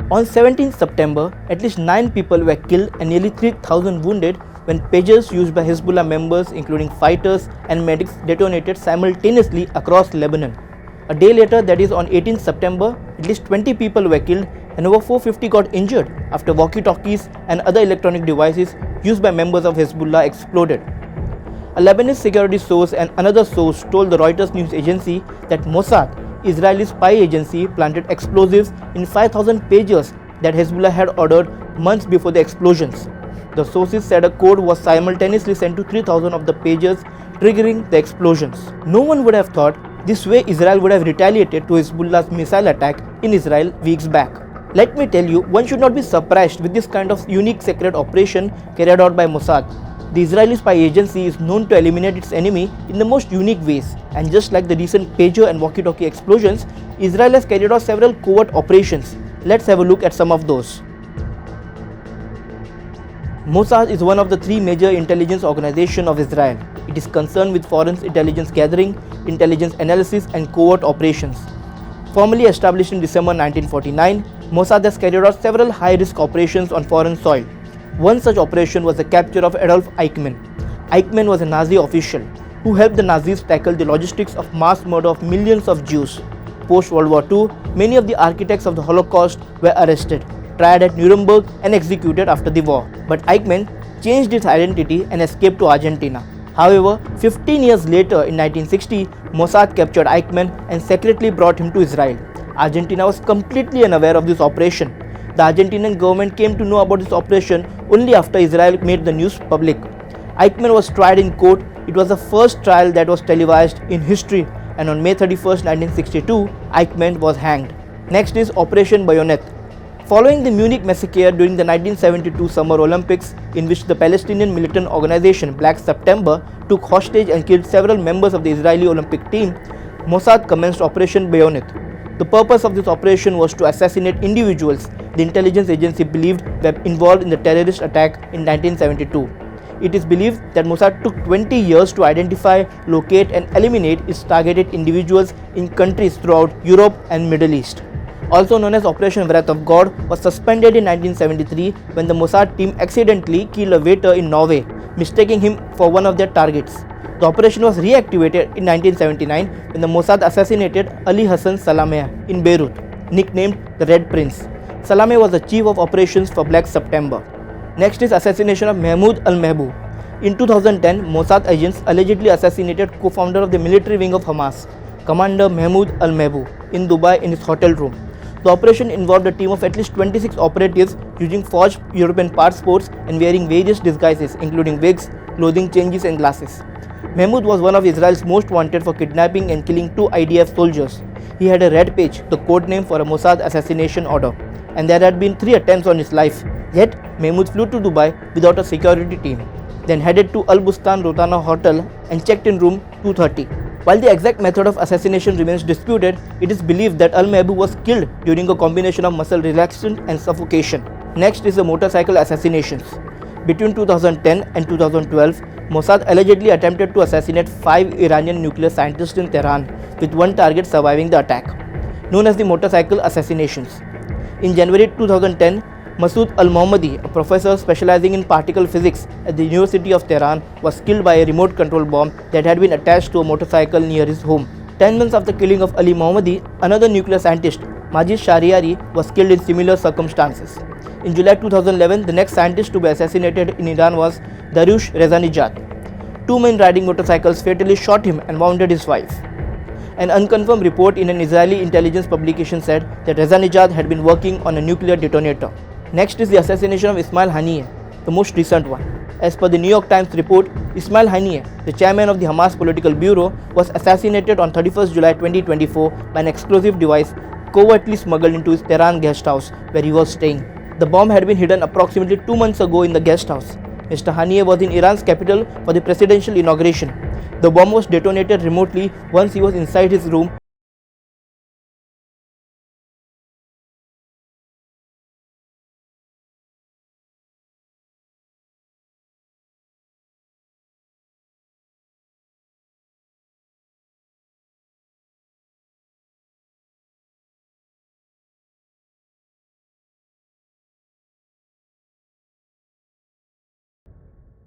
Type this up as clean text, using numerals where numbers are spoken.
On 17 September, at least 9 people were killed and nearly 3,000 wounded when pagers used by Hezbollah members, including fighters and medics, detonated simultaneously across Lebanon. A day later, that is on 18 September, at least 20 people were killed and over 450 got injured after walkie-talkies and other electronic devices used by members of Hezbollah exploded. A Lebanese security source and another source told the Reuters news agency that Mossad, Israeli spy agency, planted explosives in 5,000 pagers that Hezbollah had ordered months before the explosions. The sources said a code was simultaneously sent to 3,000 of the pagers, triggering the explosions. No one would have thought this way Israel would have retaliated to Hezbollah's missile attack in Israel weeks back. Let me tell you, one should not be surprised with this kind of unique secret operation carried out by Mossad. The Israeli spy agency is known to eliminate its enemy in the most unique ways, and just like the recent pager and walkie-talkie explosions, Israel has carried out several covert operations. Let's have a look at some of those. Mossad is one of the 3 major intelligence organizations of Israel. It is concerned with foreign intelligence gathering, intelligence analysis and covert operations. Formally established in December 1949, Mossad has carried out several high-risk operations on foreign soil. One such operation was the capture of Adolf Eichmann. Eichmann was a Nazi official who helped the Nazis tackle the logistics of mass murder of millions of Jews. Post-World War II, many of the architects of the Holocaust were arrested, tried at Nuremberg and executed after the war. But Eichmann changed his identity and escaped to Argentina. However, 15 years later in 1960, Mossad captured Eichmann and secretly brought him to Israel. Argentina was completely unaware of this operation. The Argentinian government came to know about this operation only after Israel made the news public. Eichmann was tried in court. It was the first trial that was televised in history, and on May 31, 1962, Eichmann was hanged. Next is Operation Bayonet. Following the Munich massacre during the 1972 Summer Olympics, in which the Palestinian militant organization Black September took hostage and killed several members of the Israeli Olympic team, Mossad commenced Operation Bayonet. The purpose of this operation was to assassinate individuals the intelligence agency believed were involved in the terrorist attack in 1972. It is believed that Mossad took 20 years to identify, locate and eliminate its targeted individuals in countries throughout Europe and Middle East. Also known as Operation Wrath of God, was suspended in 1973 when the Mossad team accidentally killed a waiter in Norway, mistaking him for one of their targets. The operation was reactivated in 1979 when the Mossad assassinated Ali Hassan Salameh in Beirut, nicknamed the Red Prince. Salameh was the chief of operations for Black September. Next is assassination of Mahmoud al-Mahbub. In 2010, Mossad agents allegedly assassinated co-founder of the military wing of Hamas, Commander Mahmoud al-Mahbub, in Dubai in his hotel room. The operation involved a team of at least 26 operatives using forged European passports and wearing various disguises including wigs, clothing changes and glasses. Mahmoud was one of Israel's most wanted for kidnapping and killing 2 IDF soldiers. He had a red page, the code name for a Mossad assassination order, and there had been 3 attempts on his life. Yet, Mahmoud flew to Dubai without a security team, then headed to Al Bustan Rotana Hotel and checked in room 230. While the exact method of assassination remains disputed, it is believed that al-Mahbub was killed during a combination of muscle relaxation and suffocation. Next is the motorcycle assassinations. Between 2010 and 2012, Mossad allegedly attempted to assassinate 5 Iranian nuclear scientists in Tehran, with one target surviving the attack, known as the motorcycle assassinations. In January 2010, Masood al-Mohammadi, a professor specializing in particle physics at the University of Tehran, was killed by a remote control bomb that had been attached to a motorcycle near his home. 10 months after the killing of Ali Mohammadi, another nuclear scientist, Majid Shahriari, was killed in similar circumstances. In July 2011, the next scientist to be assassinated in Iran was Darush Rezanijad. 2 men riding motorcycles fatally shot him and wounded his wife. An unconfirmed report in an Israeli intelligence publication said that Rezanijad had been working on a nuclear detonator. Next is the assassination of Ismail Haniyeh, the most recent one. As per the New York Times report, Ismail Haniyeh, the chairman of the Hamas political bureau, was assassinated on 31st July 2024 by an explosive device covertly smuggled into his Tehran guest house where he was staying. The bomb had been hidden approximately 2 months ago in the guest house. Mr. Haniyeh was in Iran's capital for the presidential inauguration. The bomb was detonated remotely once he was inside his room